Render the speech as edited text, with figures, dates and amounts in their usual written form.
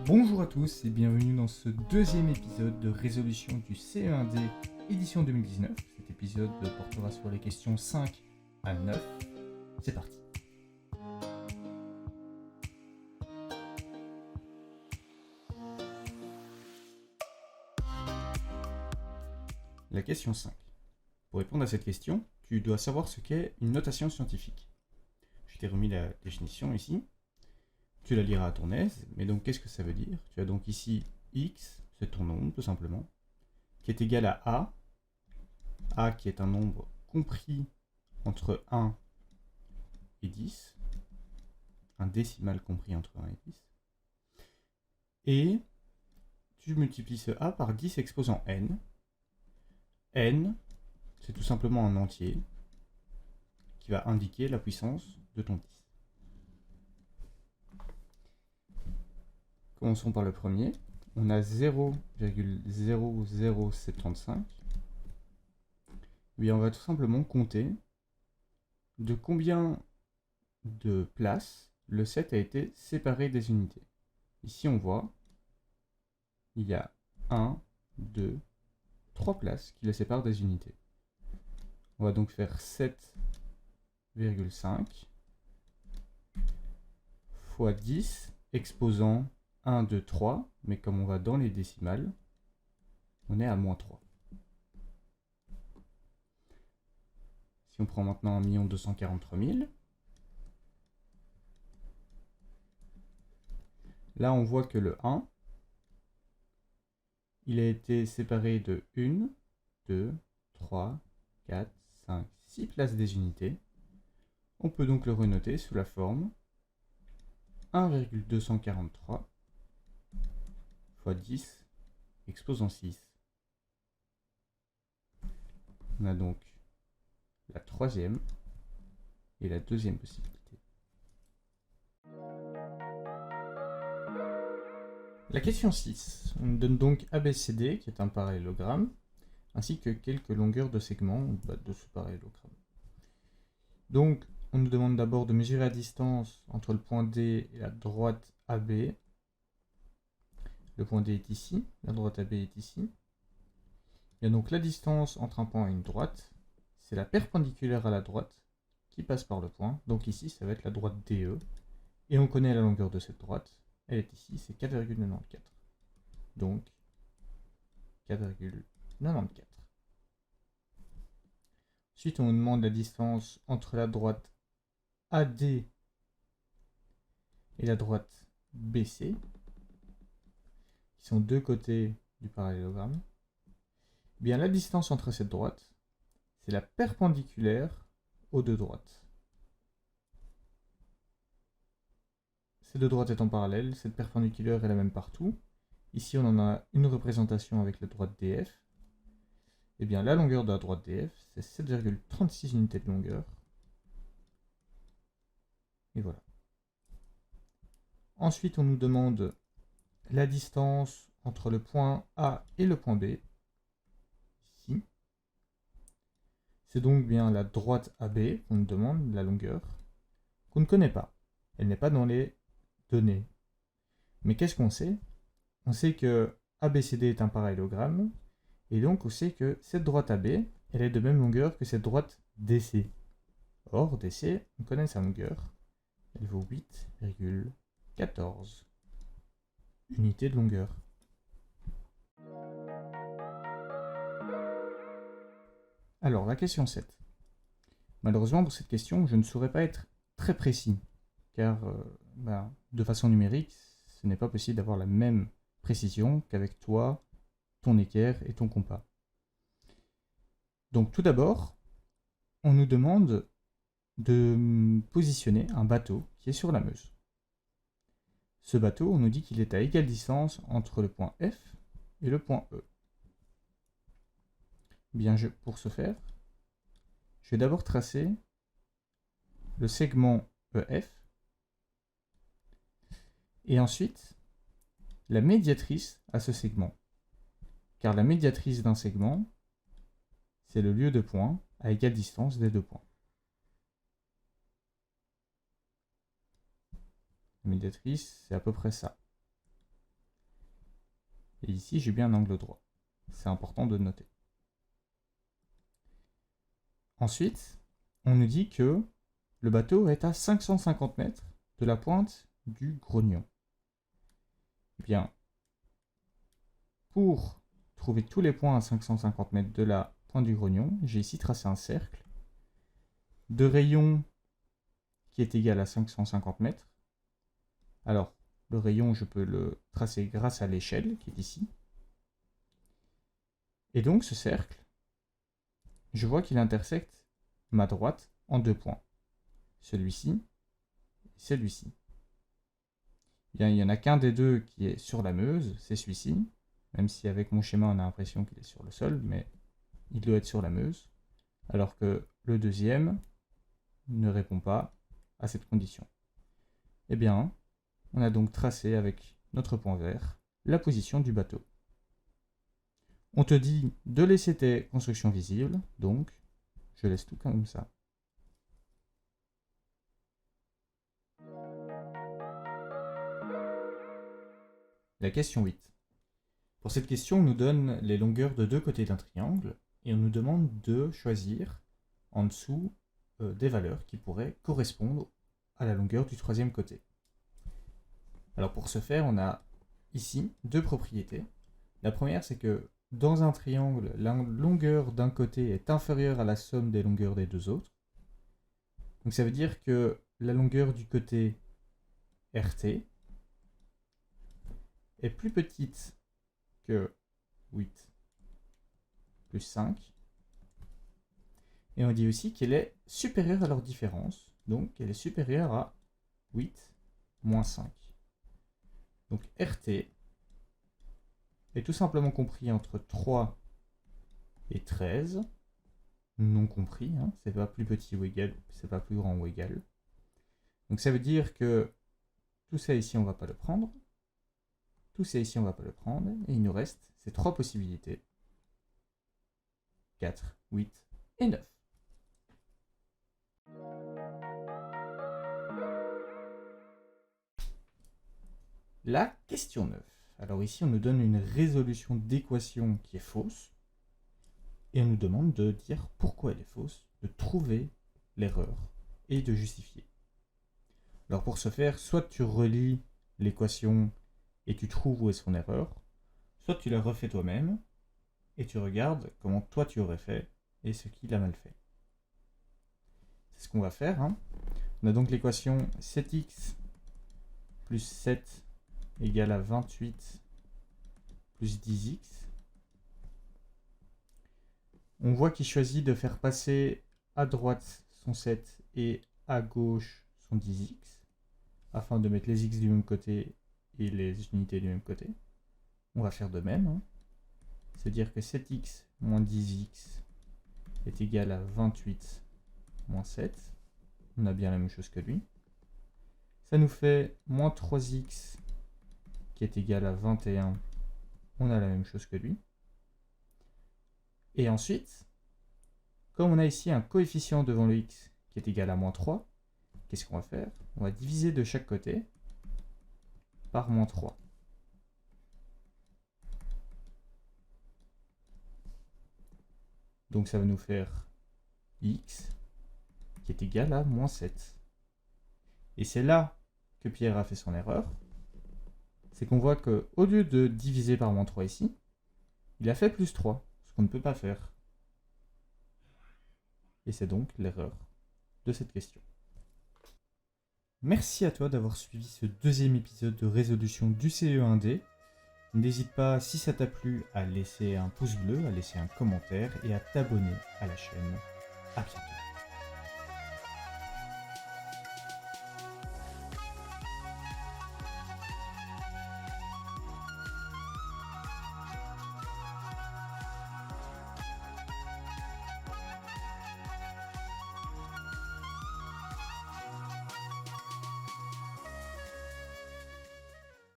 Bonjour à tous et bienvenue dans ce deuxième épisode de résolution du CE1D édition 2019. Cet épisode portera sur les questions 5 à 9. C'est parti. La question 5. Pour répondre à cette question, tu dois savoir ce qu'est une notation scientifique. Je t'ai remis la définition ici. Tu la liras à ton aise, mais donc qu'est-ce que ça veut dire? Tu as donc ici x, c'est ton nombre tout simplement, qui est égal à a qui est un nombre compris entre 1 et 10, un décimal compris entre 1 et 10, et tu multiplies ce a par 10 exposant n. N, c'est tout simplement un entier qui va indiquer la puissance de ton 10. Commençons par le premier. On a 0,0075. Bien, on va tout simplement compter de combien de places le set a été séparé des unités. Ici, on voit, il y a 1, 2, 3 places qui le séparent des unités. On va donc faire 7,5 fois 10 exposant 1, 2, 3, mais comme on va dans les décimales, on est à moins 3. Si on prend maintenant 1 243 000, là on voit que le 1, il a été séparé de 1, 2, 3, 4, 5, 6 places des unités. On peut donc le renoter sous la forme 1,243 fois 10 exposant 6. On a donc la troisième et la deuxième possibilité. La question 6. On nous donne donc ABCD, qui est un parallélogramme, ainsi que quelques longueurs de segments de ce parallélogramme. Donc, on nous demande d'abord de mesurer la distance entre le point D et la droite AB. Le point D est ici, la droite AB est ici. Et donc la distance entre un point et une droite, c'est la perpendiculaire à la droite qui passe par le point. Donc ici, ça va être la droite DE. Et on connaît la longueur de cette droite. Elle est ici, c'est 4,94. Donc 4,94. Ensuite, on nous demande la distance entre la droite AD et la droite BC, qui sont deux côtés du parallélogramme. Eh bien, la distance entre cette droite, c'est la perpendiculaire aux deux droites. Ces deux droites étant parallèles, cette perpendiculaire est la même partout. Ici, on en a une représentation avec la droite DF. Eh bien, la longueur de la droite DF, c'est 7,36 unités de longueur. Et voilà. Ensuite, on nous demande la distance entre le point A et le point B. Ici. C'est donc bien la droite AB qu'on nous demande, la longueur, qu'on ne connaît pas. Elle n'est pas dans les données. Mais qu'est-ce qu'on sait? On sait que ABCD est un parallélogramme, et donc on sait que cette droite AB, elle est de même longueur que cette droite DC. Or, DC, on connaît sa longueur. Elle vaut 8,14 unités de longueur. Alors, la question 7. Malheureusement, pour cette question, je ne saurais pas être très précis, car de façon numérique, ce n'est pas possible d'avoir la même précision qu'avec toi, ton équerre et ton compas. Donc tout d'abord, on nous demande de positionner un bateau qui est sur la Meuse. Ce bateau, on nous dit qu'il est à égale distance entre le point F et le point E. Bien, pour ce faire, je vais d'abord tracer le segment EF et ensuite la médiatrice à ce segment. Car la médiatrice d'un segment, c'est le lieu de point à égale distance des deux points. La médiatrice, c'est à peu près ça. Et ici, j'ai bien un angle droit. C'est important de noter. Ensuite, on nous dit que le bateau est à 550 mètres de la pointe du grognon. Eh bien, pour trouver tous les points à 550 mètres de la pointe du grognon, j'ai ici tracé un cercle de rayon qui est égal à 550 mètres. Alors, le rayon, je peux le tracer grâce à l'échelle qui est ici. Et donc, ce cercle, je vois qu'il intersecte ma droite en 2 points. Celui-ci et celui-ci. Bien, il n'y en a qu'un des deux qui est sur la Meuse, c'est celui-ci. Même si avec mon schéma, on a l'impression qu'il est sur le sol, mais il doit être sur la Meuse. Alors que le deuxième ne répond pas à cette condition. Eh bien, on a donc tracé avec notre point vert la position du bateau. On te dit de laisser tes constructions visibles, donc je laisse tout comme ça. La question 8. Pour cette question, on nous donne les longueurs de deux côtés d'un triangle et on nous demande de choisir en dessous des valeurs qui pourraient correspondre à la longueur du troisième côté. Alors pour ce faire, on a ici deux propriétés. La première, c'est que dans un triangle, la longueur d'un côté est inférieure à la somme des longueurs des deux autres. Donc ça veut dire que la longueur du côté RT est plus petite que 8 plus 5. Et on dit aussi qu'elle est supérieure à leur différence. Donc elle est supérieure à 8 moins 5. Donc RT est tout simplement compris entre 3 et 13. Non compris, hein, c'est pas plus petit ou égal, c'est pas plus grand ou égal. Donc ça veut dire que tout ça ici on va pas le prendre. Tout ça ici on va pas le prendre. Et il nous reste ces trois possibilités. 4, 8 et 9. La question 9. Alors ici, on nous donne une résolution d'équation qui est fausse. Et on nous demande de dire pourquoi elle est fausse, de trouver l'erreur et de justifier. Alors pour ce faire, soit tu relis l'équation et tu trouves où est son erreur, soit tu la refais toi-même et tu regardes comment toi tu aurais fait et ce qu'il a mal fait. C'est ce qu'on va faire. Hein. On a donc l'équation 7x plus 7 égale à 28 plus 10x. On voit qu'il choisit de faire passer à droite son 7 et à gauche son 10x, afin de mettre les x du même côté et les unités du même côté. On va faire de même. Hein. C'est-à-dire que 7x moins 10x est égal à 28 moins 7. On a bien la même chose que lui. Ça nous fait moins 3x qui est égal à 21. On a la même chose que lui. Et ensuite, comme on a ici un coefficient devant le x qui est égal à moins 3, qu'est-ce qu'on va faire? On va diviser de chaque côté par moins 3. Donc ça va nous faire x qui est égal à moins 7. Et c'est là que Pierre a fait son erreur. C'est qu'on voit qu'au lieu de diviser par moins 3 ici, il a fait plus 3, ce qu'on ne peut pas faire. Et c'est donc l'erreur de cette question. Merci à toi d'avoir suivi ce deuxième épisode de résolution du CE1D. N'hésite pas, si ça t'a plu, à laisser un pouce bleu, à laisser un commentaire et à t'abonner à la chaîne. À bientôt.